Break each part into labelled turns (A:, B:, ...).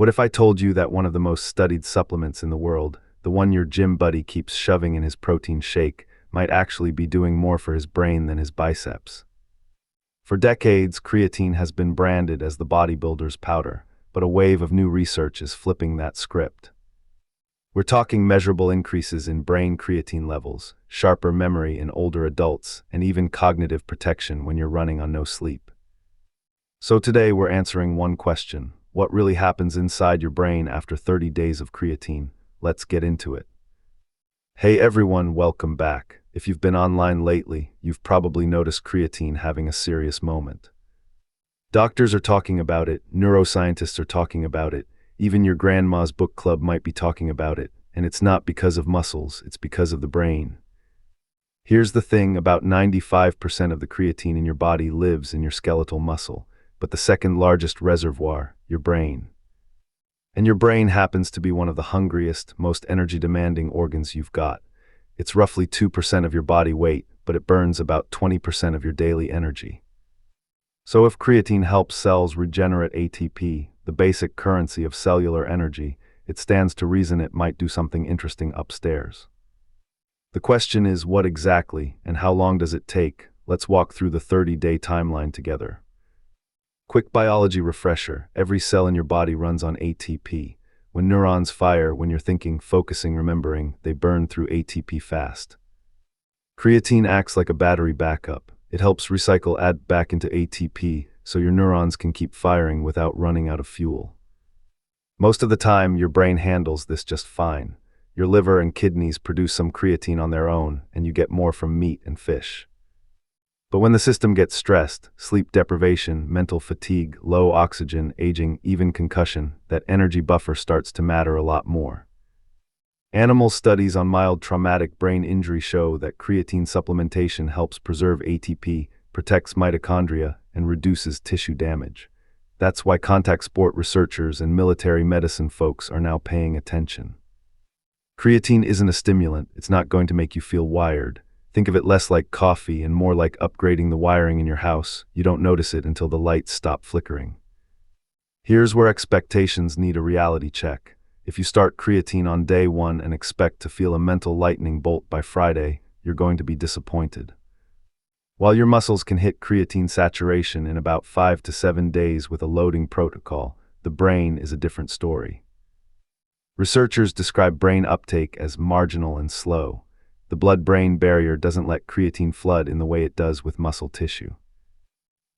A: What if I told you that one of the most studied supplements in the world, the one your gym buddy keeps shoving in his protein shake, might actually be doing more for his brain than his biceps? For decades, creatine has been branded as the bodybuilder's powder, but a wave of new research is flipping that script. We're talking measurable increases in brain creatine levels, sharper memory in older adults, and even cognitive protection when you're running on no sleep. So today we're answering one question: what really happens inside your brain after 30 days of creatine? Let's get into it. Hey everyone, welcome back. If you've been online lately, you've probably noticed creatine having a serious moment. Doctors are talking about it, neuroscientists are talking about it, even your grandma's book club might be talking about it, and it's not because of muscles, it's because of the brain. Here's the thing, about 95% of the creatine in your body lives in your skeletal muscle, but the second largest reservoir, your brain. And your brain happens to be one of the hungriest, most energy-demanding organs you've got. It's roughly 2% of your body weight, but it burns about 20% of your daily energy. So if creatine helps cells regenerate ATP, the basic currency of cellular energy, it stands to reason it might do something interesting upstairs. The question is, what exactly, and how long does it take? Let's walk through the 30-day timeline together. Quick biology refresher: every cell in your body runs on ATP. When neurons fire, when you're thinking, focusing, remembering, they burn through ATP fast. Creatine acts like a battery backup. It helps add back into ATP so your neurons can keep firing without running out of fuel. Most of the time, your brain handles this just fine. Your liver and kidneys produce some creatine on their own, and you get more from meat and fish. But when the system gets stressed, sleep deprivation, mental fatigue, low oxygen, aging, even concussion, that energy buffer starts to matter a lot more. Animal studies on mild traumatic brain injury show that creatine supplementation helps preserve ATP, protects mitochondria, and reduces tissue damage. That's why contact sport researchers and military medicine folks are now paying attention. Creatine isn't a stimulant. It's not going to make you feel wired. Think of it less like coffee and more like upgrading the wiring in your house. You don't notice it until the lights stop flickering. Here's where expectations need a reality check. If you start creatine on day one and expect to feel a mental lightning bolt by Friday, you're going to be disappointed. While your muscles can hit creatine saturation in about 5 to 7 days with a loading protocol, the brain is a different story. Researchers describe brain uptake as marginal and slow. The blood-brain barrier doesn't let creatine flood in the way it does with muscle tissue.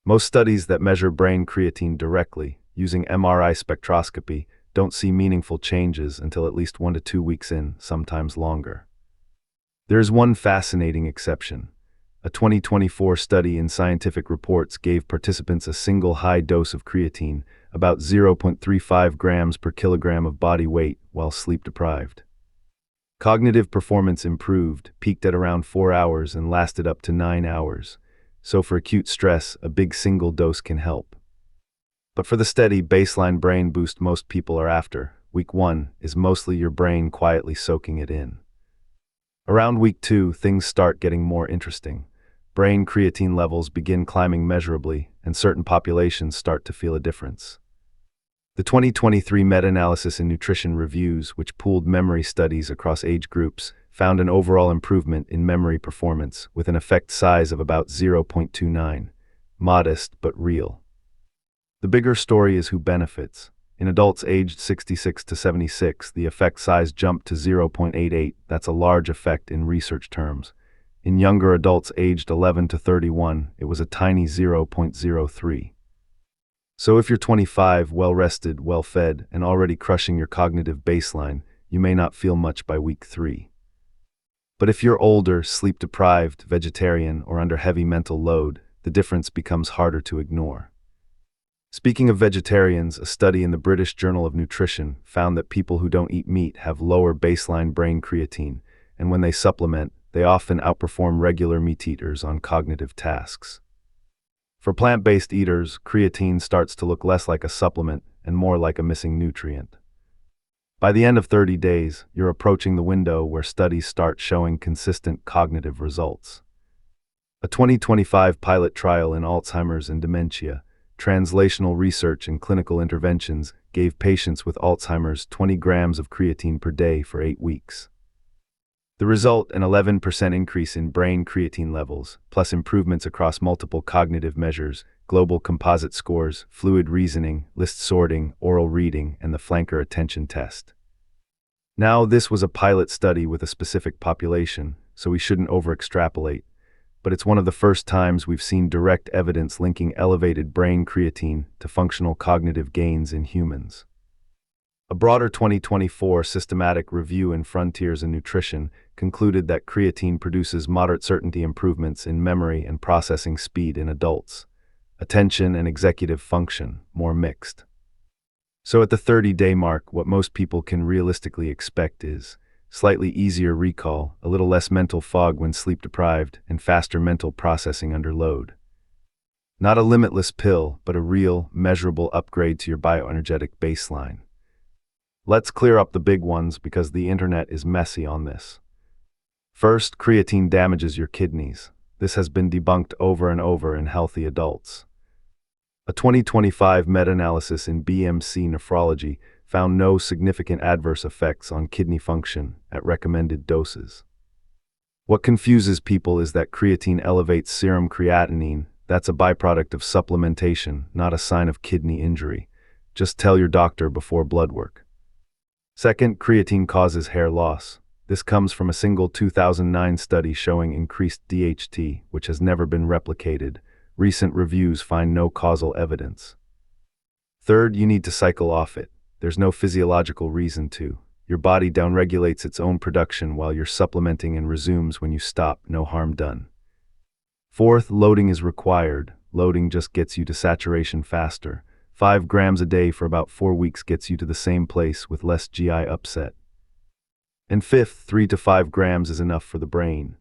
A: Most studies that measure brain creatine directly, using MRI spectroscopy, don't see meaningful changes until at least 1 to 2 weeks in, sometimes longer. There is one fascinating exception. A 2024 study in Scientific Reports gave participants a single high dose of creatine, about 0.35 grams per kilogram of body weight, while sleep-deprived. Cognitive performance improved, peaked at around 4 hours and lasted up to 9 hours. So for acute stress, a big single dose can help. But for the steady baseline brain boost most people are after, week 1 is mostly your brain quietly soaking it in. Around week 2, things start getting more interesting. Brain creatine levels begin climbing measurably, and certain populations start to feel a difference. The 2023 meta-analysis in Nutrition Reviews, which pooled memory studies across age groups, found an overall improvement in memory performance with an effect size of about 0.29. Modest, but real. The bigger story is who benefits. In adults aged 66 to 76, the effect size jumped to 0.88. That's a large effect in research terms. In younger adults aged 11 to 31, it was a tiny 0.03. So if you're 25, well-rested, well-fed, and already crushing your cognitive baseline, you may not feel much by week 3. But if you're older, sleep-deprived, vegetarian, or under heavy mental load, the difference becomes harder to ignore. Speaking of vegetarians, a study in the British Journal of Nutrition found that people who don't eat meat have lower baseline brain creatine, and when they supplement, they often outperform regular meat eaters on cognitive tasks. For plant-based eaters, creatine starts to look less like a supplement and more like a missing nutrient. By the end of 30 days, you're approaching the window where studies start showing consistent cognitive results. A 2025 pilot trial in Alzheimer's and dementia, translational research and clinical interventions gave patients with Alzheimer's 20 grams of creatine per day for 8 weeks. The result, an 11% increase in brain creatine levels, plus improvements across multiple cognitive measures, global composite scores, fluid reasoning, list sorting, oral reading, and the flanker attention test. Now, this was a pilot study with a specific population, so we shouldn't over-extrapolate, but it's one of the first times we've seen direct evidence linking elevated brain creatine to functional cognitive gains in humans. A broader 2024 systematic review in Frontiers in Nutrition concluded that creatine produces moderate certainty improvements in memory and processing speed in adults. Attention and executive function, more mixed. So at the 30-day mark, what most people can realistically expect is slightly easier recall, a little less mental fog when sleep-deprived, and faster mental processing under load. Not a limitless pill, but a real, measurable upgrade to your bioenergetic baseline. Let's clear up the big ones because the internet is messy on this. First, creatine damages your kidneys. This has been debunked over and over in healthy adults. A 2025 meta-analysis in BMC Nephrology found no significant adverse effects on kidney function at recommended doses. What confuses people is that creatine elevates serum creatinine. That's a byproduct of supplementation, not a sign of kidney injury. Just tell your doctor before blood work. Second, creatine causes hair loss. This comes from a single 2009 study showing increased DHT, which has never been replicated. Recent reviews find no causal evidence. Third, you need to cycle off it. There's no physiological reason to. Your body downregulates its own production while you're supplementing and resumes when you stop, no harm done. Fourth, loading is required. Loading just gets you to saturation faster. 5 grams a day for about 4 weeks gets you to the same place with less GI upset. And fifth, 3 to 5 grams is enough for the brain.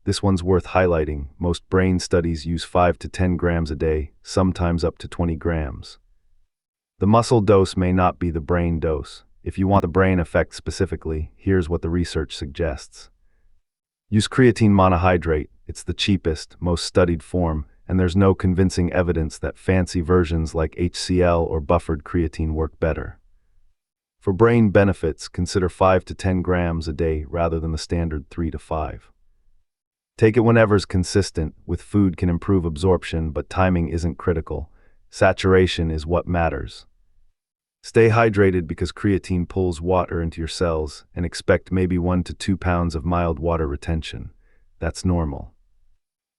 A: This one's worth highlighting. Most brain studies use 5 to 10 grams a day, sometimes up to 20 grams. The muscle dose may not be the brain dose. If you want the brain effect specifically, here's what the research suggests. Use creatine monohydrate. It's the cheapest, most studied form, and there's no convincing evidence that fancy versions like HCl or buffered creatine work better. For brain benefits, consider 5 to 10 grams a day rather than the standard 3 to 5. Take it whenever's consistent. With food can improve absorption, but timing isn't critical. Saturation is what matters. Stay hydrated because creatine pulls water into your cells, and expect maybe 1 to 2 pounds of mild water retention. That's normal.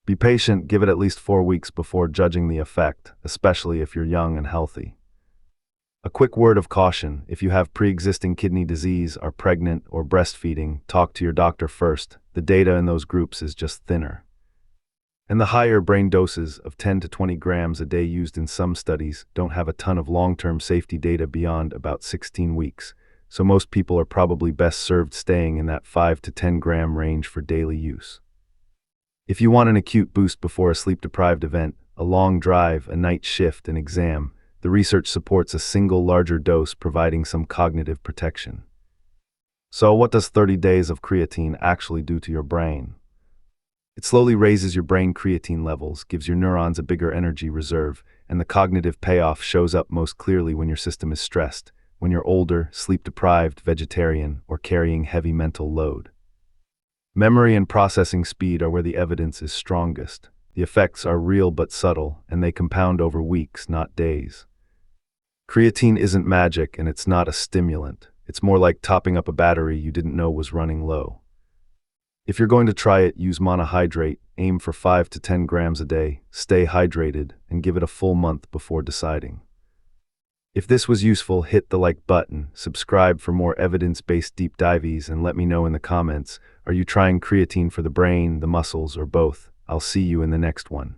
A: Be patient, give it at least 4 weeks before judging the effect, especially if you're young and healthy. A quick word of caution: if you have pre-existing kidney disease, are pregnant, or breastfeeding, talk to your doctor first. The data in those groups is just thinner. And the higher brain doses of 10 to 20 grams a day used in some studies don't have a ton of long-term safety data beyond about 16 weeks, so most people are probably best served staying in that 5 to 10 gram range for daily use. If you want an acute boost before a sleep-deprived event, a long drive, a night shift, an exam, the research supports a single larger dose providing some cognitive protection. So what does 30 days of creatine actually do to your brain? It slowly raises your brain creatine levels, gives your neurons a bigger energy reserve, and the cognitive payoff shows up most clearly when your system is stressed, when you're older, sleep-deprived, vegetarian, or carrying heavy mental load. Memory and processing speed are where the evidence is strongest. The effects are real but subtle, and they compound over weeks, not days. Creatine isn't magic, and it's not a stimulant. It's more like topping up a battery you didn't know was running low. If you're going to try it, use monohydrate, aim for 5 to 10 grams a day, stay hydrated, and give it a full month before deciding. If this was useful, hit the like button, subscribe for more evidence-based deep dives, and let me know in the comments, are you trying creatine for the brain, the muscles, or both? I'll see you in the next one.